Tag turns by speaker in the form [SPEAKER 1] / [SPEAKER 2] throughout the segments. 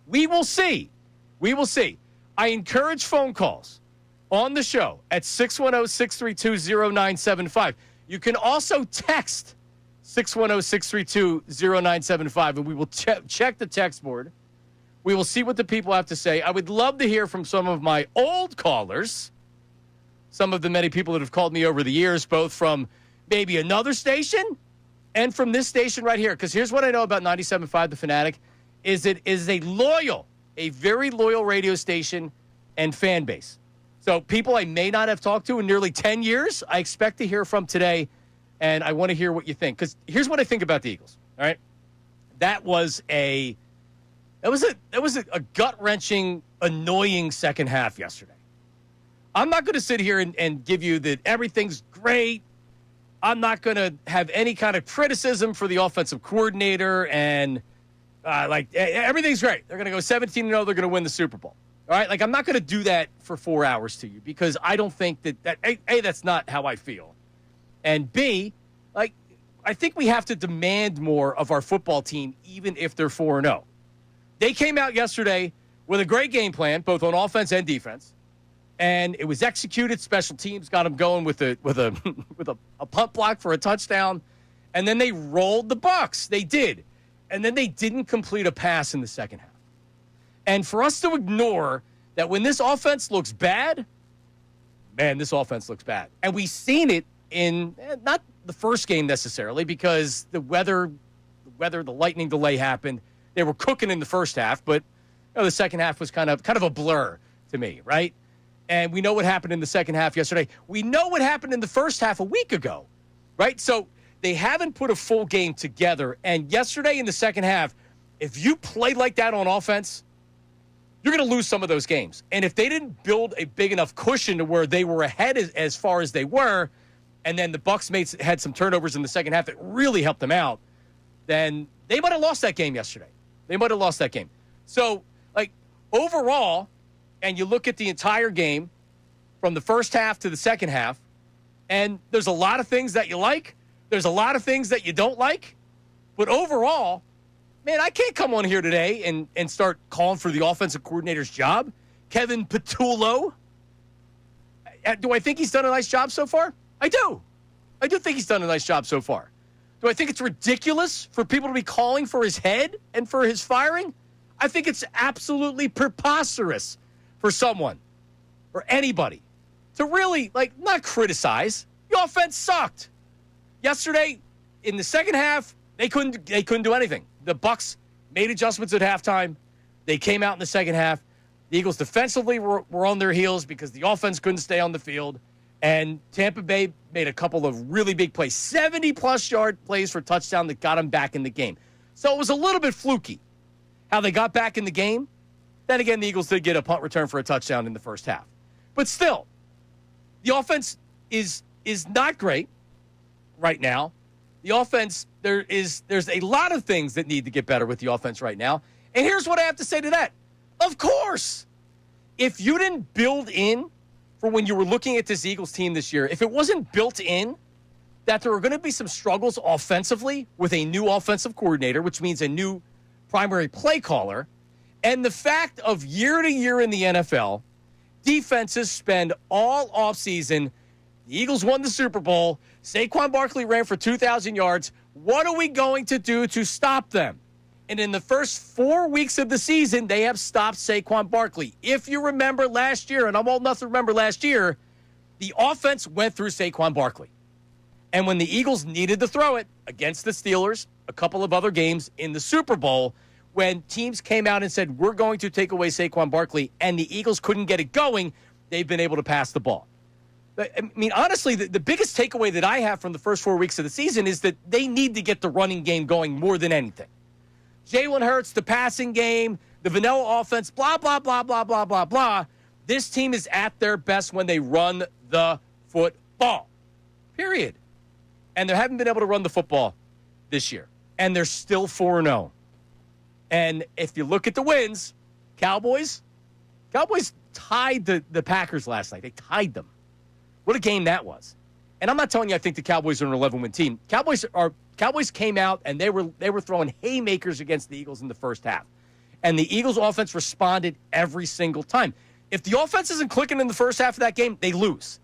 [SPEAKER 1] We will see. We will see. I encourage phone calls on the show at 610-632-0975. You can also text 610-632-0975, and we will check the text board. We will see what the people have to say. I would love to hear from some of my old callers, some of the many people that have called me over the years, both from maybe another station and from this station right here. Because here's what I know about 97.5 The Fanatic, is it is a very loyal radio station and fan base. So people I may not have talked to in nearly 10 years, I expect to hear from today, and I want to hear what you think. Because here's what I think about the Eagles, all right? That was a gut-wrenching, annoying second half yesterday. I'm not going to sit here and give you that everything's great. I'm not going to have any kind of criticism for the offensive coordinator and everything's great. They're going to go 17-0. They're going to win the Super Bowl. All right? I'm not going to do that for 4 hours to you because I don't think that A, that's not how I feel. And B, I think we have to demand more of our football team even if they're 4-0. They came out yesterday with a great game plan, both on offense and defense. And it was executed. Special teams got them going with a punt block for a touchdown. And then they rolled the Bucs. They did. And then they didn't complete a pass in the second half. And for us to ignore that when this offense looks bad, man, this offense looks bad. And we've seen it in not the first game necessarily because the lightning delay happened. They were cooking in the first half, but the second half was kind of a blur to me, right? And we know what happened in the second half yesterday. We know what happened in the first half a week ago, right? So they haven't put a full game together. And yesterday in the second half, if you play like that on offense, you're going to lose some of those games. And if they didn't build a big enough cushion to where they were ahead as far as they were, and then the Bucs had some turnovers in the second half that really helped them out, then they might have lost that game yesterday. They might have lost that game. So, overall, and you look at the entire game from the first half to the second half, and there's a lot of things that you like. There's a lot of things that you don't like. But overall, man, I can't come on here today and start calling for the offensive coordinator's job. Kevin Patullo. Do I think he's done a nice job so far? I do. I do think he's done a nice job so far. Do I think it's ridiculous for people to be calling for his head and for his firing? I think it's absolutely preposterous for someone or anybody to really, not criticize. The offense sucked. Yesterday, in the second half, they couldn't do anything. The Bucs made adjustments at halftime. They came out in the second half. The Eagles defensively were on their heels because the offense couldn't stay on the field. And Tampa Bay made a couple of really big plays, 70-plus yard plays for touchdown that got them back in the game. So it was a little bit fluky how they got back in the game. Then again, the Eagles did get a punt return for a touchdown in the first half. But still, the offense is not great right now. The offense, there's a lot of things that need to get better with the offense right now. And here's what I have to say to that. Of course, if you didn't build in for when you were looking at this Eagles team this year, if it wasn't built in that there were going to be some struggles offensively with a new offensive coordinator, which means a new primary play caller, and the fact of year to year in the NFL, defenses spend all offseason. The Eagles won the Super Bowl. Saquon Barkley ran for 2,000 yards. What are we going to do to stop them? And in the first 4 weeks of the season, they have stopped Saquon Barkley. If you remember last year, and I'm old enough to remember last year, the offense went through Saquon Barkley. And when the Eagles needed to throw it against the Steelers, a couple of other games in the Super Bowl, when teams came out and said, we're going to take away Saquon Barkley, and the Eagles couldn't get it going, they've been able to pass the ball. I mean, honestly, the biggest takeaway that I have from the first 4 weeks of the season is that they need to get the running game going more than anything. Jalen Hurts, the passing game, the vanilla offense, blah, blah, blah, blah, blah, blah, blah. This team is at their best when they run the football, period. And they haven't been able to run the football this year. And they're still 4-0. And if you look at the wins, Cowboys tied the Packers last night. They tied them. What a game that was. And I'm not telling you I think the Cowboys are an 11-win team. Cowboys came out and they were throwing haymakers against the Eagles in the first half. And the Eagles offense responded every single time. If the offense isn't clicking in the first half of that game, they lose.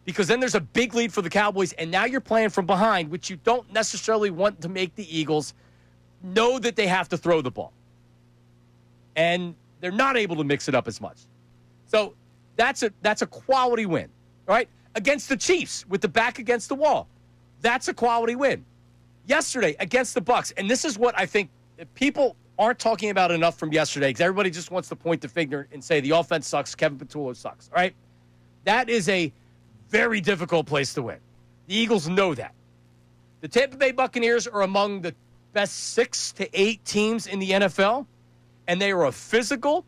[SPEAKER 1] Because then there's a big lead for the Cowboys, and now you're playing from behind, which you don't necessarily want to make the Eagles know that they have to throw the ball. And they're not able to mix it up as much. So that's a quality win, all right? Against the Chiefs with the back against the wall. That's a quality win. Yesterday against the Bucs, and this is what I think people aren't talking about enough from yesterday because everybody just wants to point the finger and say the offense sucks, Kevin Patullo sucks, all right? That is a very difficult place to win. The Eagles know that. The Tampa Bay Buccaneers are among the best 6 to 8 teams in the NFL, and they are a physical,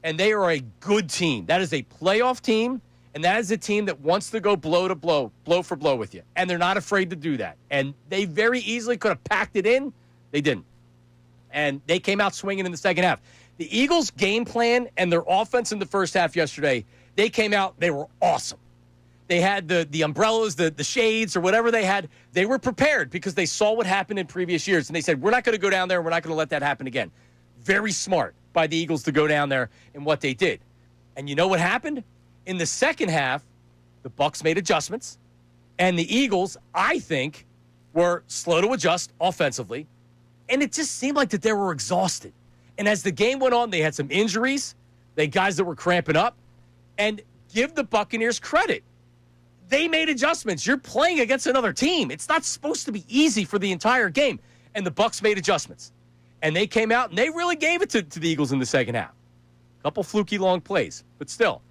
[SPEAKER 1] and they are a good team. That is a playoff team, and that is a team that wants to go blow to blow, blow for blow with you, and they're not afraid to do that. And they very easily could have packed it in. They didn't. And they came out swinging in the second half. The Eagles' game plan and their offense in the first half yesterday, they came out, they were awesome. They had the umbrellas, the shades, or whatever they had. They were prepared because they saw what happened in previous years. And they said, we're not going to go down there. And we're not going to let that happen again. Very smart by the Eagles to go down there and what they did. And you know what happened? In the second half, the Bucs made adjustments. And the Eagles, I think, were slow to adjust offensively. And it just seemed like that they were exhausted. And as the game went on, they had some injuries. They had guys that were cramping up. And give the Buccaneers credit. They made adjustments. You're playing against another team. It's not supposed to be easy for the entire game. And the Bucs made adjustments. And they came out, and they really gave it to the Eagles in the second half. A couple fluky long plays, but still.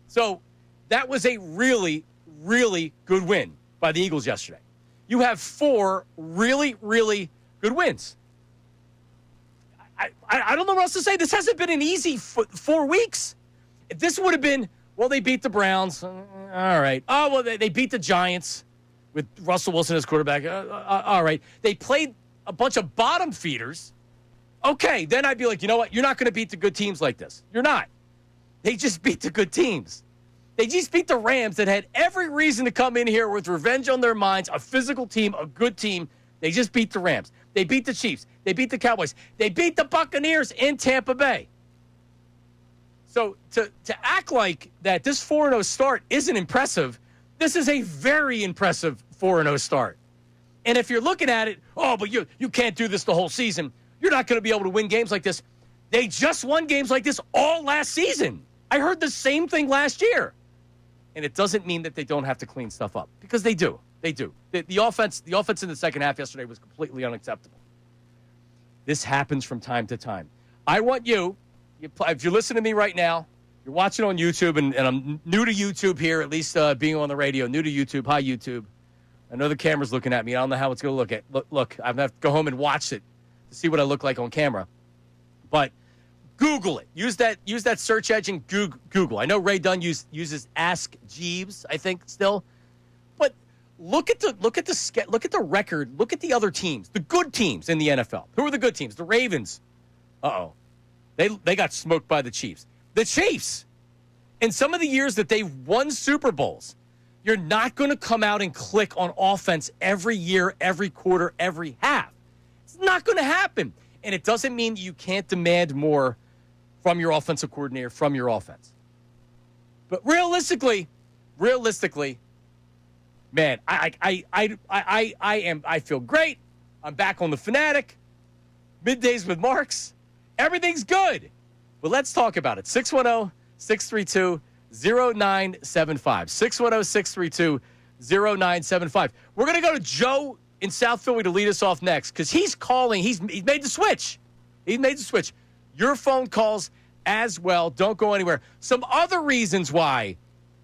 [SPEAKER 1] So that was a really, really good win by the Eagles yesterday. You have 4 really, really good wins. I don't know what else to say. This hasn't been an easy 4 weeks. If this would have been, well, they beat the Browns. All right. Oh, well, they beat the Giants with Russell Wilson as quarterback. All right. They played a bunch of bottom feeders. Okay, then I'd be like, you know what? You're not going to beat the good teams like this. You're not. They just beat the good teams. They just beat the Rams that had every reason to come in here with revenge on their minds, a physical team, a good team. They just beat the Rams. They beat the Chiefs. They beat the Cowboys. They beat the Buccaneers in Tampa Bay. So to act like that this 4-0 start isn't impressive, this is a very impressive 4-0 start. And if you're looking at it, oh, but you can't do this the whole season. You're not going to be able to win games like this. They just won games like this all last season. I heard the same thing last year. And it doesn't mean that they don't have to clean stuff up, because they do. They do. The offense in the second half yesterday was completely unacceptable. This happens from time to time. I want you, if you're listening to me right now, you're watching on YouTube, and I'm new to YouTube here, at least being on the radio, new to YouTube. Hi, YouTube. I know the camera's looking at me. I don't know how it's going to look. Look, I'm going to have to go home and watch it to see what I look like on camera. But Google it. Use that search engine, Google. I know Ray Dunn uses Ask Jeeves, I think, still. But look at the record. Look at the other teams, the good teams in the NFL. Who are the good teams? The Ravens. Uh-oh. They got smoked by the Chiefs. The Chiefs, in some of the years that they've won Super Bowls, you're not going to come out and click on offense every year, every quarter, every half. It's not going to happen. And it doesn't mean you can't demand more from your offensive coordinator, from your offense. But realistically, man, I feel great. I'm back on the Fanatic. Middays with Marks. Everything's good. But let's talk about it. 610-632-0975. 610-632-0975. We're going to go to Joe in South Philly to lead us off next, because he's calling. He's made the switch. He made the switch. Your phone calls as well. Don't go anywhere. Some other reasons why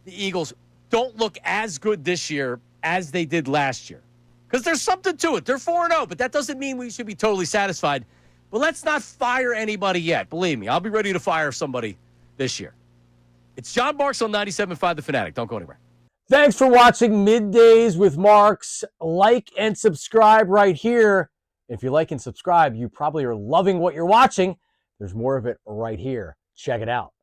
[SPEAKER 1] the Eagles don't look as good this year as they did last year, because there's something to it. They're 4-0, but that doesn't mean we should be totally satisfied. But let's not fire anybody yet. Believe me, I'll be ready to fire somebody this year. It's Jon Marks on 97.5 The Fanatic. Don't go anywhere. Thanks for watching Middays with Marks. Like and subscribe right here. If you like and subscribe, you probably are loving what you're watching. There's more of it right here. Check it out.